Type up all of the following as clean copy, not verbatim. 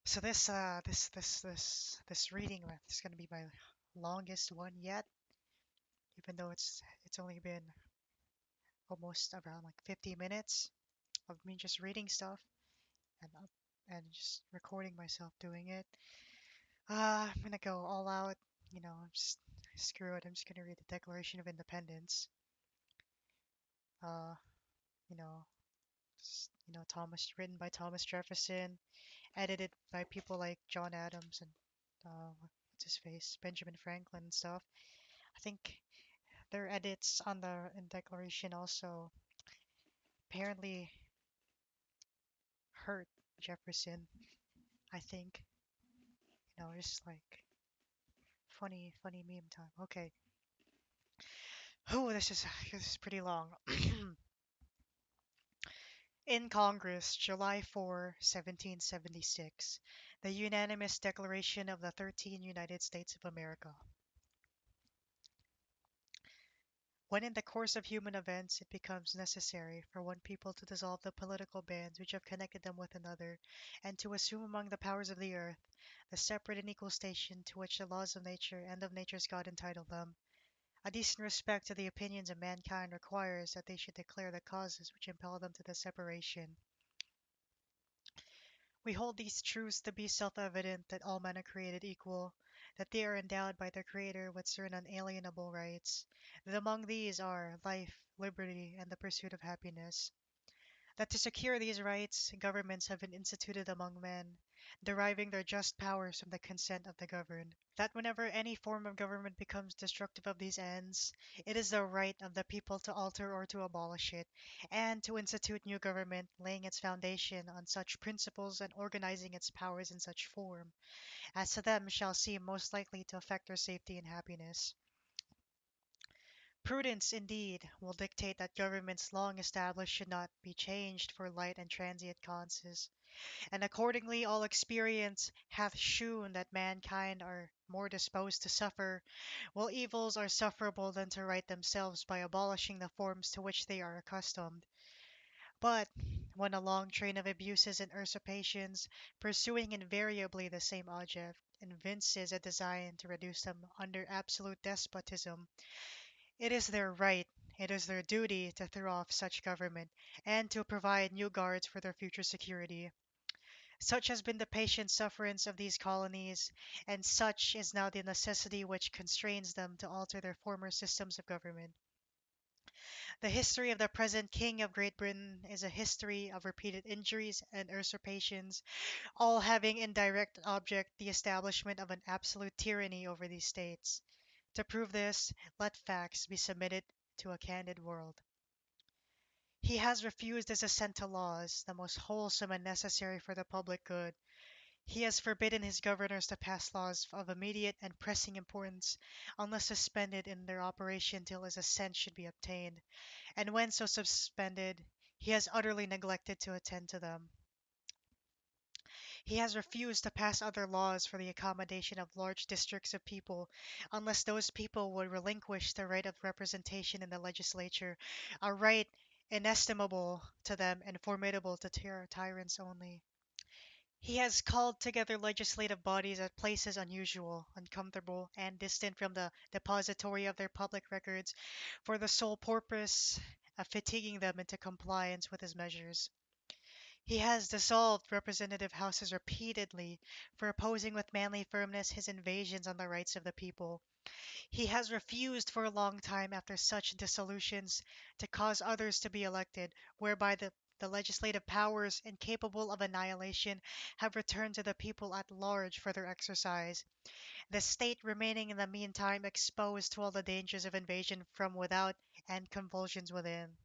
So this reading is gonna be my longest one yet, even though it's only been almost around like 50 minutes of me just reading stuff and just recording myself doing it. I'm gonna go all out. Just screw it. I'm just gonna read the Declaration of Independence. Uh, you know, Thomas, written by Thomas Jefferson, edited by people like John Adams and what's his face, Benjamin Franklin and stuff. I think their edits on the in Declaration also apparently hurt Jefferson. I think, just like funny meme time. Okay. Oh, this is pretty long. In Congress, July 4, 1776, the unanimous Declaration of the 13 United States of America. When in the course of human events it becomes necessary for one people to dissolve the political bands which have connected them with another, and to assume among the powers of the earth the separate and equal station to which the laws of nature and of nature's God entitle them, a decent respect to the opinions of mankind requires that they should declare the causes which impel them to the separation. We hold these truths to be self-evident that all men are created equal, that they are endowed by their Creator with certain unalienable rights, that among these are life, liberty, and the pursuit of happiness, that to secure these rights, governments have been instituted among men, deriving their just powers from the consent of the governed, that whenever any form of government becomes destructive of these ends, it is the right of the people to alter or to abolish it, and to institute new government, laying its foundation on such principles and organizing its powers in such form as to them shall seem most likely to affect their safety and happiness. Prudence, indeed, will dictate that governments long established should not be changed for light and transient causes, and accordingly all experience hath shewn that mankind are more disposed to suffer, while evils are sufferable than to right themselves by abolishing the forms to which they are accustomed. But when a long train of abuses and usurpations, pursuing invariably the same object, evinces a design to reduce them under absolute despotism, it is their right, it is their duty to throw off such government, and to provide new guards for their future security. Such has been the patient sufferance of these colonies, and such is now the necessity which constrains them to alter their former systems of government. The history of the present King of Great Britain is a history of repeated injuries and usurpations, all having in direct object the establishment of an absolute tyranny over these states. To prove this, let facts be submitted to a candid world. He has refused his assent to laws, the most wholesome and necessary for the public good. He has forbidden his governors to pass laws of immediate and pressing importance, unless suspended in their operation till his assent should be obtained, and when so suspended, he has utterly neglected to attend to them. He has refused to pass other laws for the accommodation of large districts of people, unless those people would relinquish the right of representation in the legislature, a right inestimable to them and formidable to tyrants only. He has called together legislative bodies at places unusual, uncomfortable, and distant from the depository of their public records for the sole purpose of fatiguing them into compliance with his measures. He has dissolved representative houses repeatedly for opposing with manly firmness his invasions on the rights of the people. He has refused for a long time after such dissolutions to cause others to be elected, whereby the legislative powers, incapable of annihilation, have returned to the people at large for their exercise, the state remaining in the meantime exposed to all the dangers of invasion from without and convulsions within.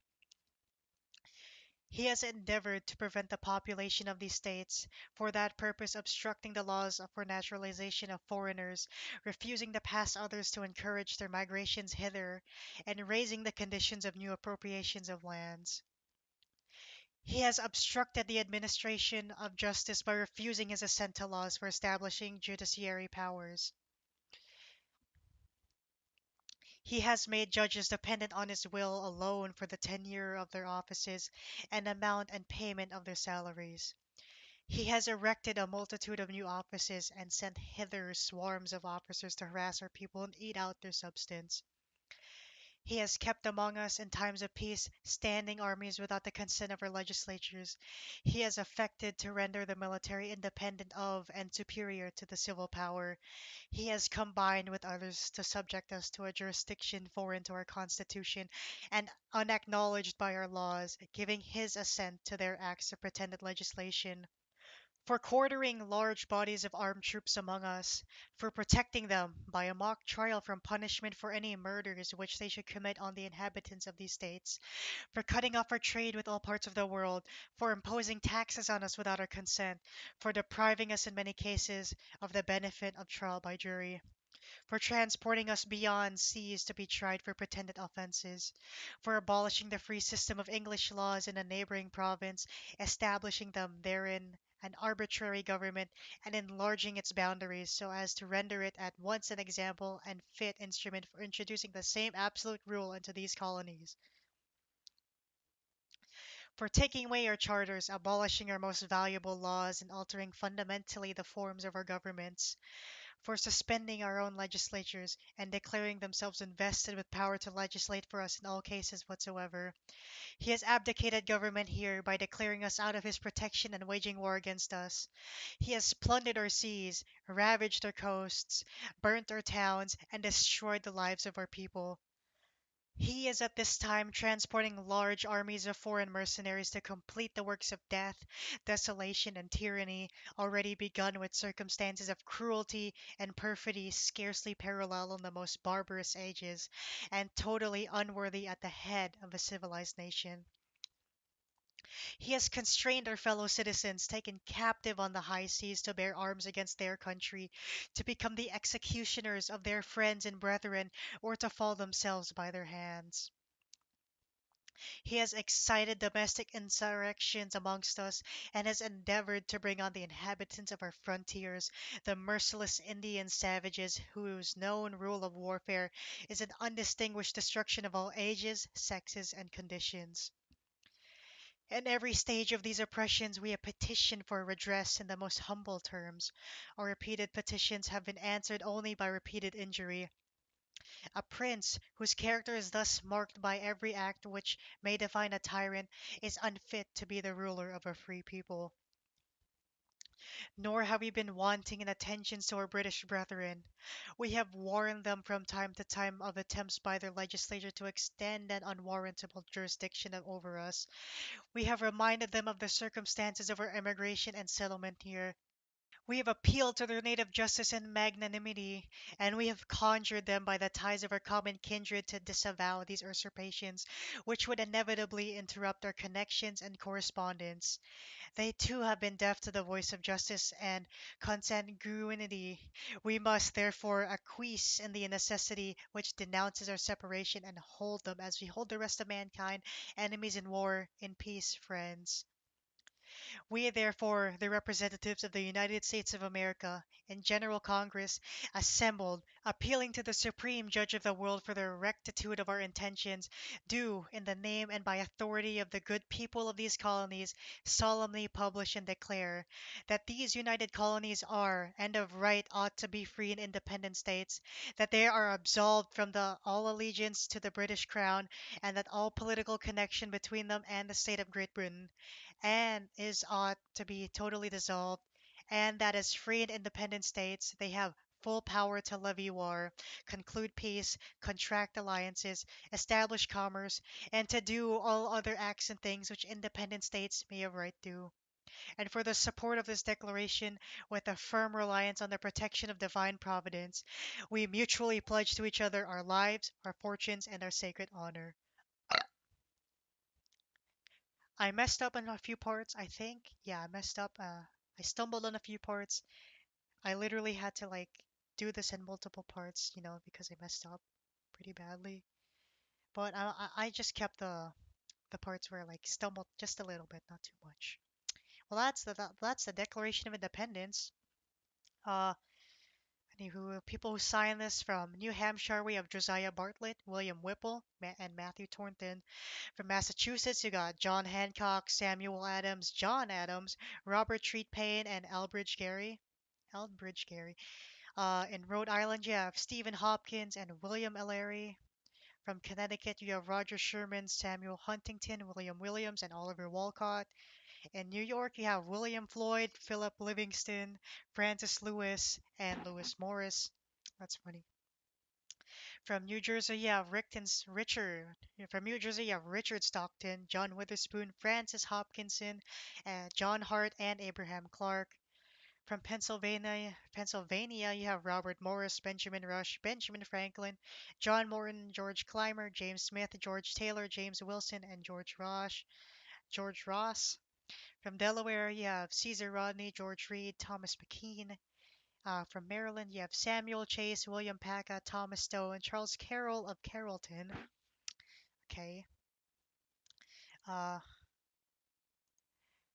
He has endeavored to prevent the population of these states, for that purpose obstructing the laws for naturalization of foreigners, refusing to pass others to encourage their migrations hither, and raising the conditions of new appropriations of lands. He has obstructed the administration of justice by refusing his assent to laws for establishing judiciary powers. He has made judges dependent on his will alone for the tenure of their offices and amount and payment of their salaries. He has erected a multitude of new offices and sent hither swarms of officers to harass our people and eat out their substance. He has kept among us in times of peace standing armies without the consent of our legislatures. He has affected to render the military independent of and superior to the civil power. He has combined with others to subject us to a jurisdiction foreign to our Constitution and unacknowledged by our laws, giving his assent to their acts of pretended legislation, for quartering large bodies of armed troops among us, for protecting them by a mock trial from punishment for any murders which they should commit on the inhabitants of these states, for cutting off our trade with all parts of the world, for imposing taxes on us without our consent, for depriving us in many cases of the benefit of trial by jury, for transporting us beyond seas to be tried for pretended offenses, for abolishing the free system of English laws in a neighboring province, establishing them therein an arbitrary government, and enlarging its boundaries so as to render it at once an example and fit instrument for introducing the same absolute rule into these colonies, for taking away our charters, abolishing our most valuable laws, and altering fundamentally the forms of our governments, for suspending our own legislatures and declaring themselves invested with power to legislate for us in all cases whatsoever. He has abdicated government here by declaring us out of his protection and waging war against us. He has plundered our seas, ravaged our coasts, burnt our towns, and destroyed the lives of our people. He is at this time transporting large armies of foreign mercenaries to complete the works of death, desolation, and tyranny already begun with circumstances of cruelty and perfidy scarcely parallel in the most barbarous ages, and totally unworthy at the head of a civilized nation. He has constrained our fellow citizens taken captive on the high seas to bear arms against their country, to become the executioners of their friends and brethren, or to fall themselves by their hands. He has excited domestic insurrections amongst us, and has endeavored to bring on the inhabitants of our frontiers the merciless Indian savages whose known rule of warfare is an undistinguished destruction of all ages, sexes, and conditions. In every stage of these oppressions, we have petitioned for redress in the most humble terms. Our repeated petitions have been answered only by repeated injury. A prince whose character is thus marked by every act which may define a tyrant is unfit to be the ruler of a free people. Nor have we been wanting in attentions to our British brethren. We have warned them from time to time of attempts by their legislature to extend an unwarrantable jurisdiction over us. We have reminded them of the circumstances of our emigration and settlement here. We have appealed to their native justice and magnanimity, and we have conjured them by the ties of our common kindred to disavow these usurpations, which would inevitably interrupt our connections and correspondence. They too have been deaf to the voice of justice and consanguinity. We must therefore acquiesce in the necessity which denounces our separation and hold them, as we hold the rest of mankind, enemies in war, in peace, friends. We, therefore, the representatives of the United States of America in General Congress, assembled, appealing to the Supreme Judge of the world for the rectitude of our intentions, do, in the name and by authority of the good people of these colonies, solemnly publish and declare that these united colonies are, and of right ought to be free and independent states, that they are absolved from all allegiance to the British Crown, and that all political connection between them and the state of Great Britain and is ought to be totally dissolved, and that as free and independent states they have full power to levy war, conclude peace, contract alliances, establish commerce, and to do all other acts and things which independent states may of right do. And for the support of this declaration, with a firm reliance on the protection of divine providence, we mutually pledge to each other our lives, our fortunes, and our sacred honor. I messed up on a few parts, I think. Yeah, I messed up. I stumbled on a few parts. I literally had to like do this in multiple parts, because I messed up pretty badly. But I just kept the parts where I like stumbled just a little bit, not too much. Well, that's the Declaration of Independence. Uh, Who people who signed this from New Hampshire, we have Josiah Bartlett, William Whipple, and Matthew Thornton. From Massachusetts, you got John Hancock, Samuel Adams, John Adams, Robert Treat Paine, and Elbridge Gerry. Elbridge Gerry. In Rhode Island, you have Stephen Hopkins and William Ellery. From Connecticut, you have Roger Sherman, Samuel Huntington, William Williams, and Oliver Walcott. In New York, you have William Floyd, Philip Livingston, Francis Lewis, and Lewis Morris. That's funny. From New Jersey, you have Richard. From New Jersey, you have Richard Stockton, John Witherspoon, Francis Hopkinson, John Hart, and Abraham Clark. From Pennsylvania, you have Robert Morris, Benjamin Rush, Benjamin Franklin, John Morton, George Clymer, James Smith, George Taylor, James Wilson, and George Ross. From Delaware, you have Caesar Rodney, George Reed, Thomas McKean. From Maryland, you have Samuel Chase, William Paca, Thomas Stone, Charles Carroll of Carrollton. Okay. Uh,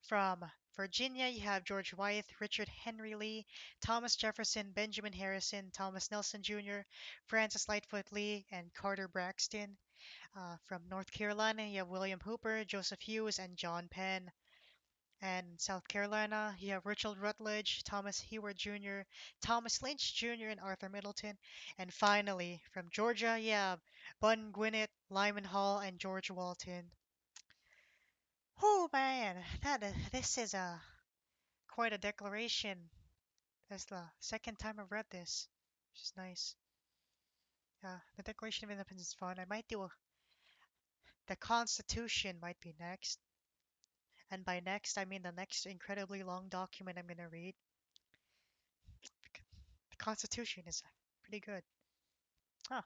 from Virginia, you have George Wythe, Richard Henry Lee, Thomas Jefferson, Benjamin Harrison, Thomas Nelson Jr., Francis Lightfoot Lee, and Carter Braxton. From North Carolina, you have William Hooper, Joseph Hughes, and John Penn. And in South Carolina, you have Richard Rutledge, Thomas Heyward Jr., Thomas Lynch Jr., and Arthur Middleton. And finally, from Georgia, you have Bun Gwinnett, Lyman Hall, and George Walton. Oh man, this is quite a declaration. That's the second time I've read this, which is nice. The Declaration of Independence is fun. I might do the Constitution might be next, and by next I mean the next incredibly long document I'm gonna read. The Constitution is pretty good. Huh.